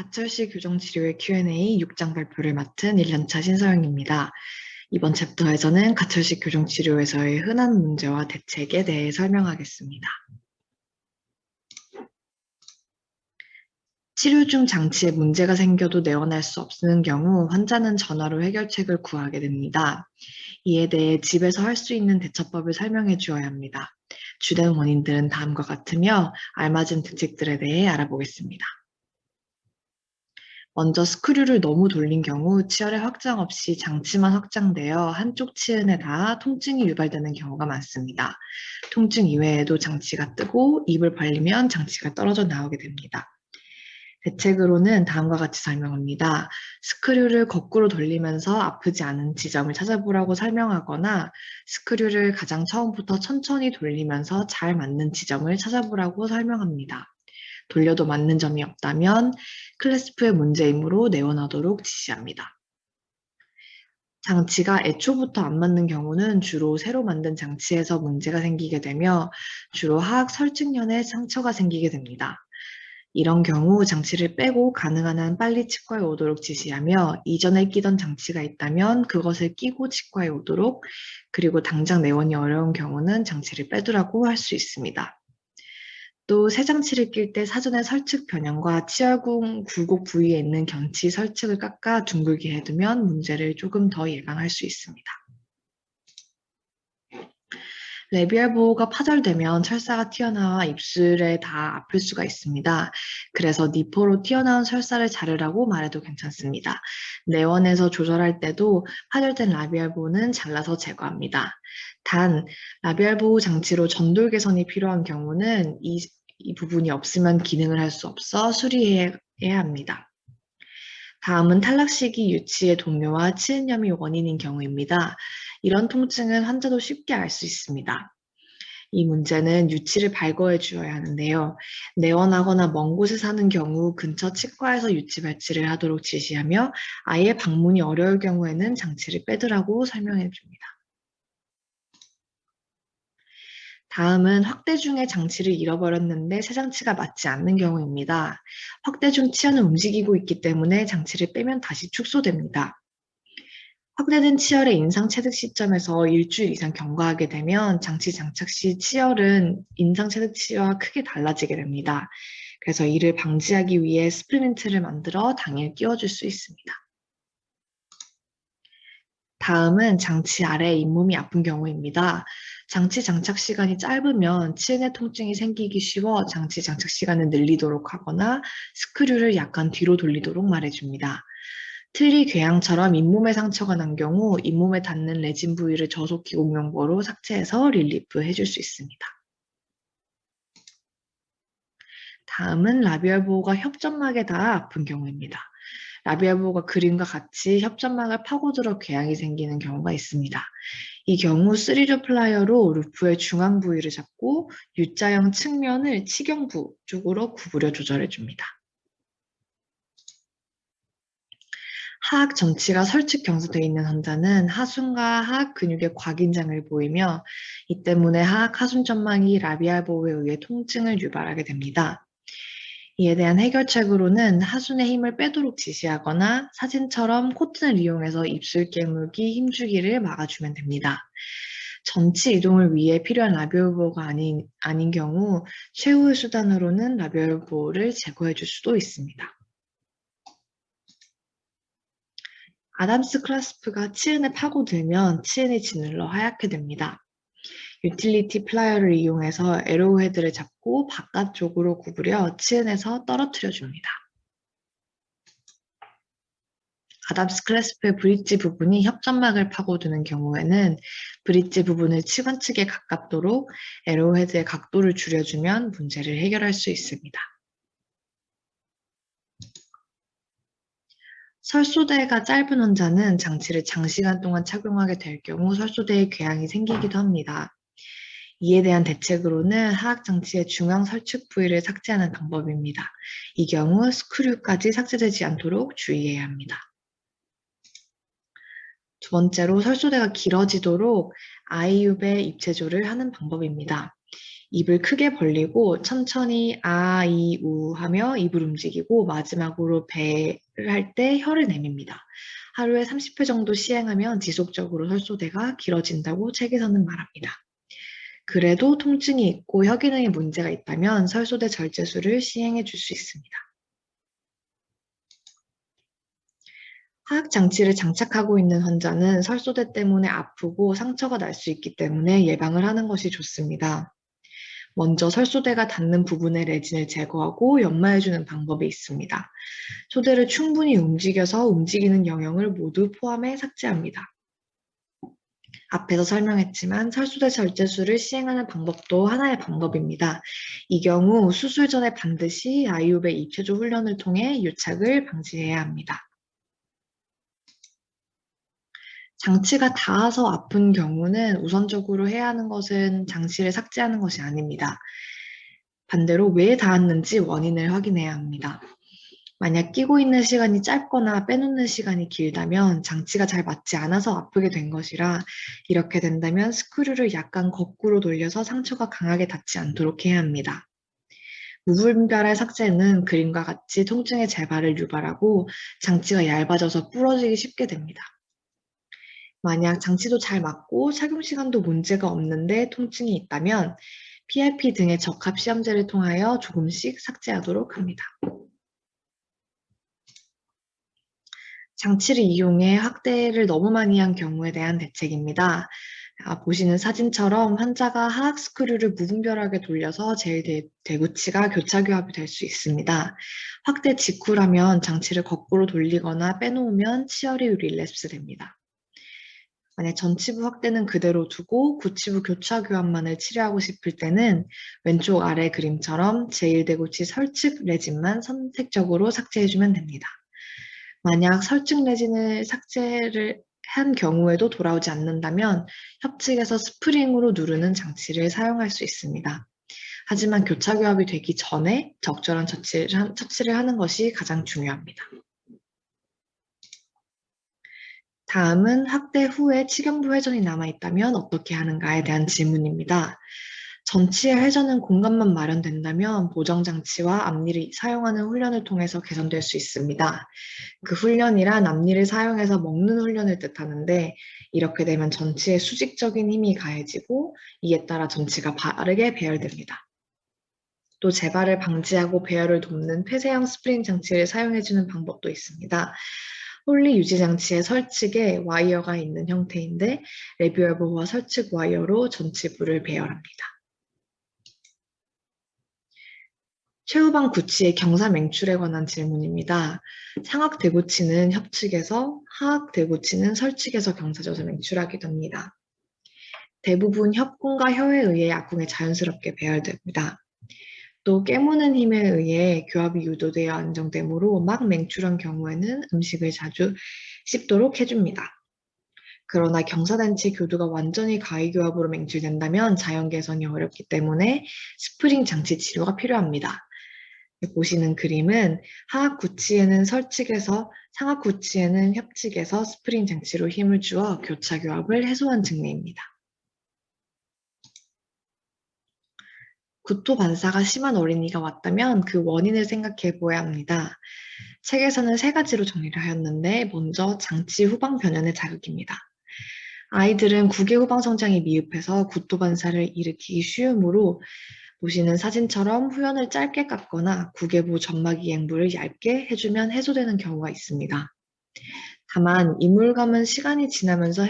가철식 교정치료의 Q&A 6장 발표를 맡은 1년차 신서영입니다. 이번 챕터에서는 가철식 교정치료에서의 흔한 문제와 대책에 대해 설명하겠습니다. 치료 중 장치에 문제가 생겨도 내원할 수 없는 경우 환자는 전화로 해결책을 구하게 됩니다. 이에 대해 집에서 할 수 있는 대처법을 설명해 주어야 합니다. 주된 원인들은 다음과 같으며 알맞은 대책들에 대해 알아보겠습니다. 먼저 스크류를 너무 돌린 경우 치열의 확장 없이 장치만 확장되어 한쪽 치은에 닿아 통증이 유발되는 경우가 많습니다. 통증 이외에도 장치가 뜨고 입을 벌리면 장치가 떨어져 나오게 됩니다. 대책으로는 다음과 같이 설명합니다. 스크류를 거꾸로 돌리면서 아프지 않은 지점을 찾아보라고 설명하거나 스크류를 가장 처음부터 천천히 돌리면서 잘 맞는 지점을 찾아보라고 설명합니다. 돌려도 맞는 점이 없다면 클래스프의 문제이므로 내원하도록 지시합니다. 장치가 애초부터 안 맞는 경우는 주로 새로 만든 장치에서 문제가 생기게 되며 주로 하악 설측면에 상처가 생기게 됩니다. 이런 경우 장치를 빼고 가능한 한 빨리 치과에 오도록 지시하며 이전에 끼던 장치가 있다면 그것을 끼고 치과에 오도록, 그리고 당장 내원이 어려운 경우는 장치를 빼두라고 할 수 있습니다. 또 새 장치를 낄 때 사전에 설측 변형과 치열궁 굴곡 부위에 있는 견치 설측을 깎아 둥글게 해두면 문제를 조금 더 예방할 수 있습니다. 레비얼 보호가 파절되면 철사가 튀어나와 입술에 다 아플 수가 있습니다. 그래서 니포로 튀어나온 철사를 자르라고 말해도 괜찮습니다. 내원에서 조절할 때도 파절된 라비얼 보호는 잘라서 제거합니다. 단, 라비얼 보호 장치로 전돌 개선이 필요한 경우는 이 부분이 없으면 기능을 할 수 없어 수리해야 합니다. 다음은 탈락 시기 유치의 동요와 치은염이 원인인 경우입니다. 이런 통증은 환자도 쉽게 알 수 있습니다. 이 문제는 유치를 발거해 주어야 하는데요. 내원하거나 먼 곳에 사는 경우 근처 치과에서 유치 발치를 하도록 지시하며 아예 방문이 어려울 경우에는 장치를 빼두라고 설명해 줍니다. 다음은 확대 중에 장치를 잃어버렸는데 새 장치가 맞지 않는 경우입니다. 확대 중 치아는 움직이고 있기 때문에 장치를 빼면 다시 축소됩니다. 확대된 치열의 인상 체득 시점에서 일주일 이상 경과하게 되면 장치 장착 시 치열은 인상 체득 시와 크게 달라지게 됩니다. 그래서 이를 방지하기 위해 스플린트를 만들어 당일 끼워줄 수 있습니다. 다음은 장치 아래 잇몸이 아픈 경우입니다. 장치 장착 시간이 짧으면 치은의 통증이 생기기 쉬워 장치 장착 시간을 늘리도록 하거나 스크류를 약간 뒤로 돌리도록 말해줍니다. 트리 궤양처럼 잇몸에 상처가 난 경우 잇몸에 닿는 레진 부위를 저속기 공용보로 삭제해서 릴리프 해줄 수 있습니다. 다음은 라비얼 보호가 협점막에 닿아 아픈 경우입니다. 라비얼 보호가 그림과 같이 협점막을 파고들어 궤양이 생기는 경우가 있습니다. 이 경우 스리저 플라이어로 루프의 중앙 부위를 잡고 U자형 측면을 치경부 쪽으로 구부려 조절해 줍니다. 하악 전치가 설측 경사되어 있는 환자는 하순과 하악 근육의 곽인장을 보이며 이 때문에 하악 하순점막이 라비알 보호에 의해 통증을 유발하게 됩니다. 이에 대한 해결책으로는 하순의 힘을 빼도록 지시하거나 사진처럼 코튼을 이용해서 입술 깨물기, 힘주기를 막아주면 됩니다. 전치 이동을 위해 필요한 라비얼 보호가 아닌 경우 최후의 수단으로는 라비얼 보호를 제거해 줄 수도 있습니다. 아담스 클래스프가 치은에 파고들면 치은이 짓눌러 하얗게 됩니다. 유틸리티 플라이어를 이용해서 에로우헤드를 잡고 바깥쪽으로 구부려 치은에서 떨어뜨려 줍니다. 아담스 클래스프의 브릿지 부분이 협점막을 파고드는 경우에는 브릿지 부분을 치관 측에 가깝도록 에로우헤드의 각도를 줄여주면 문제를 해결할 수 있습니다. 설소대가 짧은 환자는 장치를 장시간 동안 착용하게 될 경우 설소대에 궤양이 생기기도 합니다. 이에 대한 대책으로는 하악 장치의 중앙 설측 부위를 삭제하는 방법입니다. 이 경우 스크류까지 삭제되지 않도록 주의해야 합니다. 두 번째로 설소대가 길어지도록 아이유베 입체조를 하는 방법입니다. 입을 크게 벌리고 천천히 아, 이, 우 하며 입을 움직이고 마지막으로 배를 할 때 혀를 내밉니다. 하루에 30회 정도 시행하면 지속적으로 설소대가 길어진다고 책에서는 말합니다. 그래도 통증이 있고 혀 기능에 문제가 있다면 설소대 절제술을 시행해 줄 수 있습니다. 화학 장치를 장착하고 있는 환자는 설소대 때문에 아프고 상처가 날 수 있기 때문에 예방을 하는 것이 좋습니다. 먼저 설소대가 닿는 부분의 레진을 제거하고 연마해주는 방법이 있습니다. 소대를 충분히 움직여서 움직이는 영역을 모두 포함해 삭제합니다. 앞에서 설명했지만 설소대 절제술을 시행하는 방법도 하나의 방법입니다. 이 경우 수술 전에 반드시 아이오베 입체조 훈련을 통해 유착을 방지해야 합니다. 장치가 닿아서 아픈 경우는 우선적으로 해야 하는 것은 장치를 삭제하는 것이 아닙니다. 반대로 왜 닿았는지 원인을 확인해야 합니다. 만약 끼고 있는 시간이 짧거나 빼놓는 시간이 길다면 장치가 잘 맞지 않아서 아프게 된 것이라 이렇게 된다면 스크류를 약간 거꾸로 돌려서 상처가 강하게 닿지 않도록 해야 합니다. 무분별한 삭제는 그림과 같이 통증의 재발을 유발하고 장치가 얇아져서 부러지기 쉽게 됩니다. 만약 장치도 잘 맞고 착용 시간도 문제가 없는데 통증이 있다면 PRP 등의 적합 시험제를 통하여 조금씩 삭제하도록 합니다. 장치를 이용해 확대를 너무 많이 한 경우에 대한 대책입니다. 보시는 사진처럼 환자가 하악 스크류를 무분별하게 돌려서 제일 대구치가 교차교합이 될 수 있습니다. 확대 직후라면 장치를 거꾸로 돌리거나 빼놓으면 치열이 릴랩스 됩니다. 만약 전치부 확대는 그대로 두고 구치부 교차교합만을 치료하고 싶을 때는 왼쪽 아래 그림처럼 제1대구치 설측 레진만 선택적으로 삭제해주면 됩니다. 만약 설측 레진을 삭제를 한 경우에도 돌아오지 않는다면 협측에서 스프링으로 누르는 장치를 사용할 수 있습니다. 하지만 교차교합이 되기 전에 적절한 처치를 하는 것이 가장 중요합니다. 다음은 확대 후에 치경부 회전이 남아있다면 어떻게 하는가에 대한 질문입니다. 전치의 회전은 공간만 마련된다면 보정장치와 앞니를 사용하는 훈련을 통해서 개선될 수 있습니다. 그 훈련이란 앞니를 사용해서 먹는 훈련을 뜻하는데 이렇게 되면 전치에 수직적인 힘이 가해지고 이에 따라 전치가 빠르게 배열됩니다. 또 재발을 방지하고 배열을 돕는 폐쇄형 스프링 장치를 사용해주는 방법도 있습니다. 홀리 유지 장치의 설측에 와이어가 있는 형태인데 레뷰얼브와 설측 와이어로 전치부를 배열합니다. 최후방 구치의 경사 맹출에 관한 질문입니다. 상악 대구치는 협측에서, 하악 대구치는 설측에서 경사져서 맹출하게 됩니다. 대부분 협공과 혀에 의해 약공에 자연스럽게 배열됩니다. 또 깨무는 힘에 의해 교합이 유도되어 안정되므로 막 맹출한 경우에는 음식을 자주 씹도록 해줍니다. 그러나 경사단체 교두가 완전히 가위교합으로 맹출된다면 자연 개선이 어렵기 때문에 스프링 장치 치료가 필요합니다. 보시는 그림은 하악 구치에는 설측에서 상악 구치에는 협측에서 스프링 장치로 힘을 주어 교차 교합을 해소한 증례입니다. 구토 반사가 심한 어린이가 왔다면 그 원인을 생각해 보아야 합니다. 책에서는 세 가지로 정리를 하였는데 먼저 장치 후방 변연의 자극입니다. 아이들은 구개 후방 성장이 미흡해서 구토 반사를 일으키기 쉬우므로 보시는 사진처럼 후연을 짧게 깎거나 구개부 점막 이행부를 얇게 해주면 해소되는 경우가 있습니다. 다만 이물감은 시간이 지나면서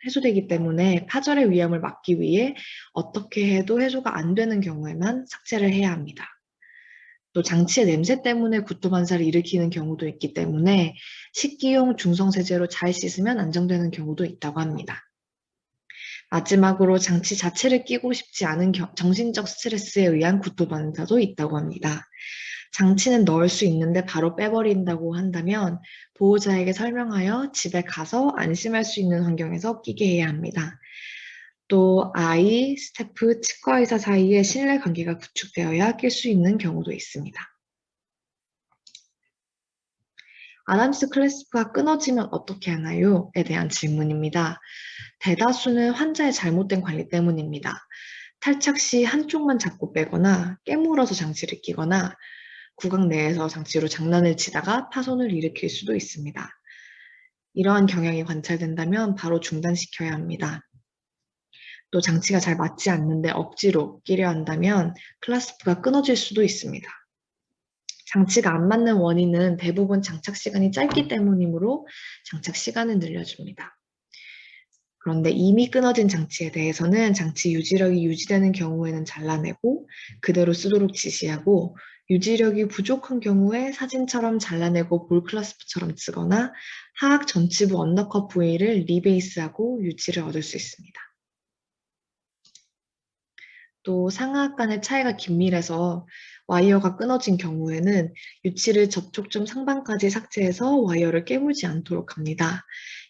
해소되기 때문에 파절의 위험을 막기 위해 어떻게 해도 해소가 안 되는 경우에만 삭제를 해야 합니다. 또 장치의 냄새 때문에 구토 반사를 일으키는 경우도 있기 때문에 식기용 중성세제로 잘 씻으면 안정되는 경우도 있다고 합니다. 마지막으로 장치 자체를 끼고 싶지 않은 정신적 스트레스에 의한 구토 반사도 있다고 합니다. 장치는 넣을 수 있는데 바로 빼버린다고 한다면 보호자에게 설명하여 집에 가서 안심할 수 있는 환경에서 끼게 해야 합니다. 또 아이, 스태프, 치과의사 사이에 신뢰관계가 구축되어야 낄 수 있는 경우도 있습니다. 아담스 클래스프가 끊어지면 어떻게 하나요?에 대한 질문입니다. 대다수는 환자의 잘못된 관리 때문입니다. 탈착 시 한쪽만 잡고 빼거나 깨물어서 장치를 끼거나 구강 내에서 장치로 장난을 치다가 파손을 일으킬 수도 있습니다. 이러한 경향이 관찰된다면 바로 중단시켜야 합니다. 또 장치가 잘 맞지 않는데 억지로 끼려 한다면 클라스프가 끊어질 수도 있습니다. 장치가 안 맞는 원인은 대부분 장착 시간이 짧기 때문이므로 장착 시간을 늘려줍니다. 그런데 이미 끊어진 장치에 대해서는 장치 유지력이 유지되는 경우에는 잘라내고 그대로 쓰도록 지시하고, 유지력이 부족한 경우에 사진처럼 잘라내고 볼 클라스프처럼 쓰거나 하악 전치부 언더컷 부위를 리베이스하고 유지를 얻을 수 있습니다. 또 상하악 간의 차이가 긴밀해서 와이어가 끊어진 경우에는 유치를 접촉점 상방까지 삭제해서 와이어를 깨물지 않도록 합니다.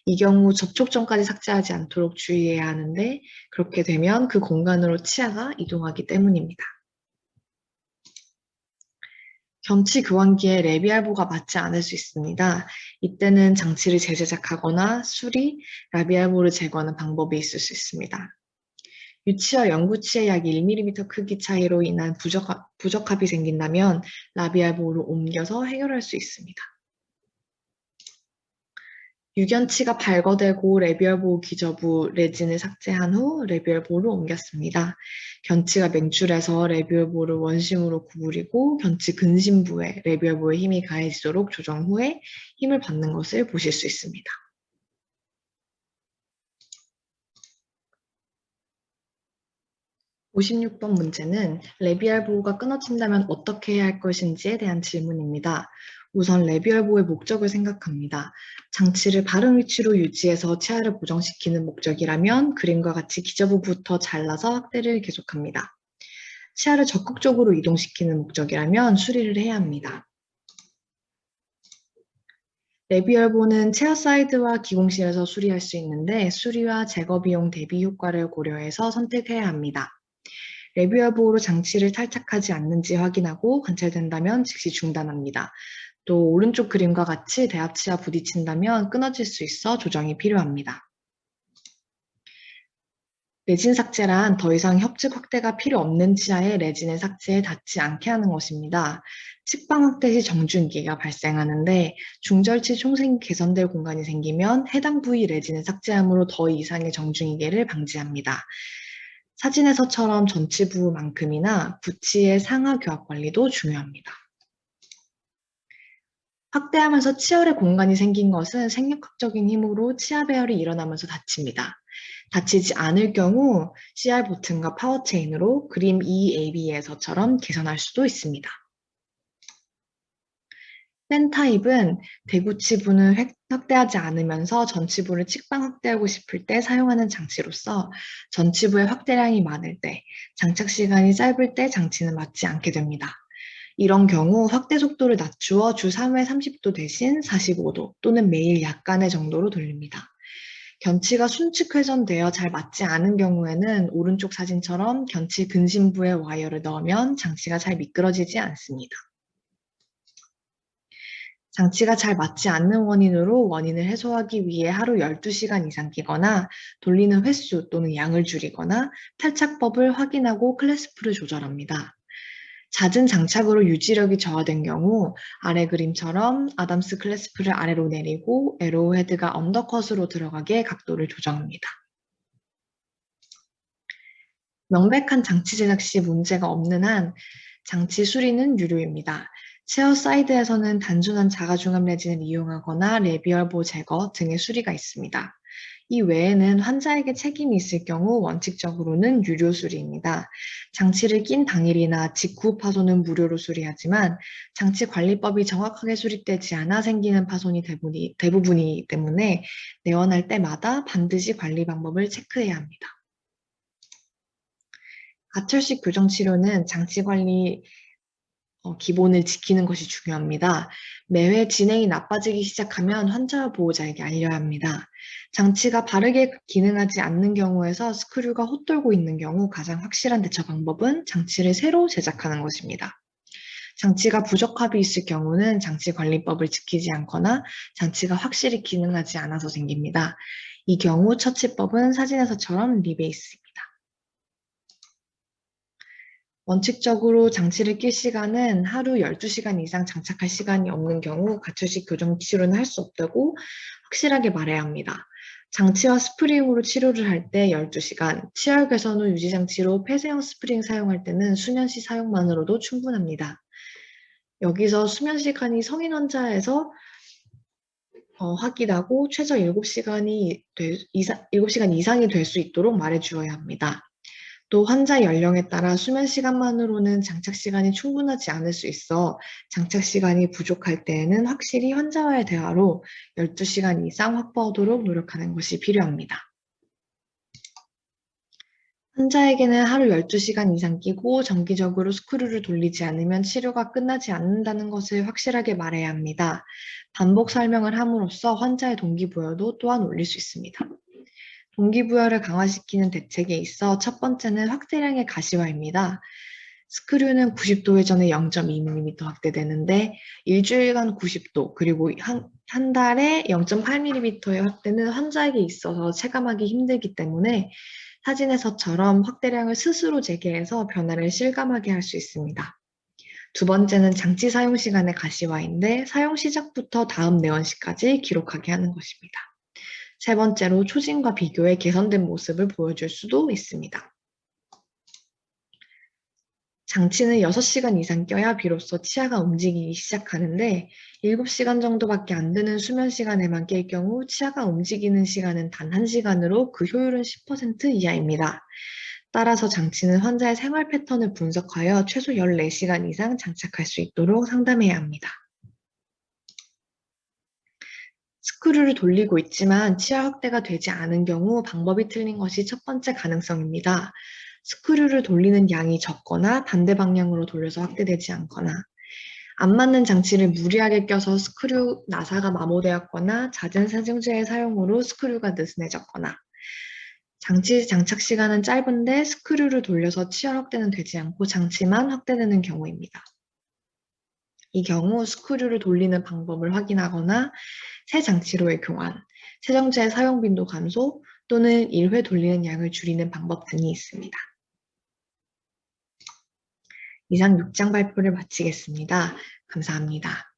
이 경우 접촉점까지 삭제하지 않도록 주의해야 하는데, 그렇게 되면 그 공간으로 치아가 이동하기 때문입니다. 견치 교환기에 레비알보가 맞지 않을 수 있습니다. 이때는 장치를 재제작하거나 수리, 라비알보를 제거하는 방법이 있을 수 있습니다. 유치와 영구치의 약 1mm 크기 차이로 인한 부적합이 생긴다면 라비알보로 옮겨서 해결할 수 있습니다. 유견치가 발거되고 레비얼보 기저부 레진을 삭제한 후 레비얼보로 옮겼습니다. 견치가 맹출해서 레비얼보를 원심으로 구부리고 견치 근심부에 레비얼보에 힘이 가해지도록 조정 후에 힘을 받는 것을 보실 수 있습니다. 56번 문제는 레비알 보호가 끊어진다면 어떻게 해야 할 것인지에 대한 질문입니다. 우선 레비알 보호의 목적을 생각합니다. 장치를 바른 위치로 유지해서 치아를 고정시키는 목적이라면 그림과 같이 기저부부터 잘라서 확대를 계속합니다. 치아를 적극적으로 이동시키는 목적이라면 수리를 해야 합니다. 레비얼보는 체어 사이드와 기공실에서 수리할 수 있는데 수리와 제거 비용 대비 효과를 고려해서 선택해야 합니다. 레비얼 보호로 장치를 탈착하지 않는지 확인하고 관찰된다면 즉시 중단합니다. 또 오른쪽 그림과 같이 대합치와 부딪힌다면 끊어질 수 있어 조정이 필요합니다. 레진 삭제란 더 이상 협직 확대가 필요 없는 치아에 레진을 삭제해 닿지 않게 하는 것입니다. 측방 확대 시 정중기가 발생하는데 중절치 총생이 개선될 공간이 생기면 해당 부위 레진을 삭제함으로 더 이상의 정중이계를 방지합니다. 사진에서처럼 전치부만큼이나 부치의 상하 교합 관리도 중요합니다. 확대하면서 치열의 공간이 생긴 것은 생략학적인 힘으로 치아 배열이 일어나면서 닫힙니다. 닫히지 않을 경우 CR 버튼과 파워 체인으로 그림 EAB에서처럼 개선할 수도 있습니다. 펜 타입은 대구치부는 확대하지 않으면서 전치부를 측방 확대하고 싶을 때 사용하는 장치로서 전치부의 확대량이 많을 때, 장착 시간이 짧을 때 장치는 맞지 않게 됩니다. 이런 경우 확대 속도를 낮추어 주 3회 30도 대신 45도 또는 매일 약간의 정도로 돌립니다. 견치가 순측 회전되어 잘 맞지 않은 경우에는 오른쪽 사진처럼 견치 근심부에 와이어를 넣으면 장치가 잘 미끄러지지 않습니다. 장치가 잘 맞지 않는 원인으로 원인을 해소하기 위해 하루 12시간 이상 끼거나 돌리는 횟수 또는 양을 줄이거나 탈착법을 확인하고 클래스프를 조절합니다. 잦은 장착으로 유지력이 저하된 경우 아래 그림처럼 아담스 클래스프를 아래로 내리고 에로우 헤드가 언더컷으로 들어가게 각도를 조정합니다. 명백한 장치 제작 시 문제가 없는 한 장치 수리는 유료입니다. 체어 사이드에서는 단순한 자가중압 레진을 이용하거나 레비얼보 제거 등의 수리가 있습니다. 이 외에는 환자에게 책임이 있을 경우 원칙적으로는 유료 수리입니다. 장치를 낀 당일이나 직후 파손은 무료로 수리하지만 장치 관리법이 정확하게 수립되지 않아 생기는 파손이 대부분이기 때문에 내원할 때마다 반드시 관리 방법을 체크해야 합니다. 가철식 교정 치료는 장치 관리 기본을 지키는 것이 중요합니다. 매회 진행이 나빠지기 시작하면 환자와 보호자에게 알려야 합니다. 장치가 바르게 기능하지 않는 경우에서 스크류가 헛돌고 있는 경우 가장 확실한 대처 방법은 장치를 새로 제작하는 것입니다. 장치가 부적합이 있을 경우는 장치 관리법을 지키지 않거나 장치가 확실히 기능하지 않아서 생깁니다. 이 경우 처치법은 사진에서처럼 리베이스입니다. 원칙적으로 장치를 낄 시간은 하루 12시간 이상 장착할 시간이 없는 경우 가초식 교정 치료는 할 수 없다고 확실하게 말해야 합니다. 장치와 스프링으로 치료를 할 때 12시간, 치열 개선 후 유지 장치로 폐쇄형 스프링 사용할 때는 수면시 사용만으로도 충분합니다. 여기서 수면 시간이 성인 환자에서 확인하고 최저 7시간 이상이 될 수 있도록 말해주어야 합니다. 또 환자 연령에 따라 수면 시간만으로는 장착 시간이 충분하지 않을 수 있어 장착 시간이 부족할 때에는 확실히 환자와의 대화로 12시간 이상 확보하도록 노력하는 것이 필요합니다. 환자에게는 하루 12시간 이상 끼고 정기적으로 스크류를 돌리지 않으면 치료가 끝나지 않는다는 것을 확실하게 말해야 합니다. 반복 설명을 함으로써 환자의 동기부여도 또한 올릴 수 있습니다. 동기부여를 강화시키는 대책에 있어 첫 번째는 확대량의 가시화입니다. 스크류는 90도 회전에 0.2mm 확대되는데 일주일간 90도 그리고 한 달에 0.8mm의 확대는 환자에게 있어서 체감하기 힘들기 때문에 사진에서처럼 확대량을 스스로 재개해서 변화를 실감하게 할 수 있습니다. 두 번째는 장치 사용 시간의 가시화인데 사용 시작부터 다음 내원 시까지 기록하게 하는 것입니다. 세 번째로 초진과 비교해 개선된 모습을 보여줄 수도 있습니다. 장치는 6시간 이상 껴야 비로소 치아가 움직이기 시작하는데 7시간 정도밖에 안 되는 수면 시간에만 낄 경우 치아가 움직이는 시간은 단 1시간으로 그 효율은 10% 이하입니다. 따라서 장치는 환자의 생활 패턴을 분석하여 최소 14시간 이상 장착할 수 있도록 상담해야 합니다. 스크류를 돌리고 있지만 치아 확대가 되지 않은 경우 방법이 틀린 것이 첫 번째 가능성입니다. 스크류를 돌리는 양이 적거나 반대 방향으로 돌려서 확대되지 않거나 안 맞는 장치를 무리하게 껴서 스크류 나사가 마모되었거나 잦은 세정제의 사용으로 스크류가 느슨해졌거나 장치 장착 시간은 짧은데 스크류를 돌려서 치열 확대는 되지 않고 장치만 확대되는 경우입니다. 이 경우 스크류를 돌리는 방법을 확인하거나 새 장치로의 교환, 세정제 사용 빈도 감소 또는 1회 돌리는 양을 줄이는 방법 등이 있습니다. 이상 6장 발표를 마치겠습니다. 감사합니다.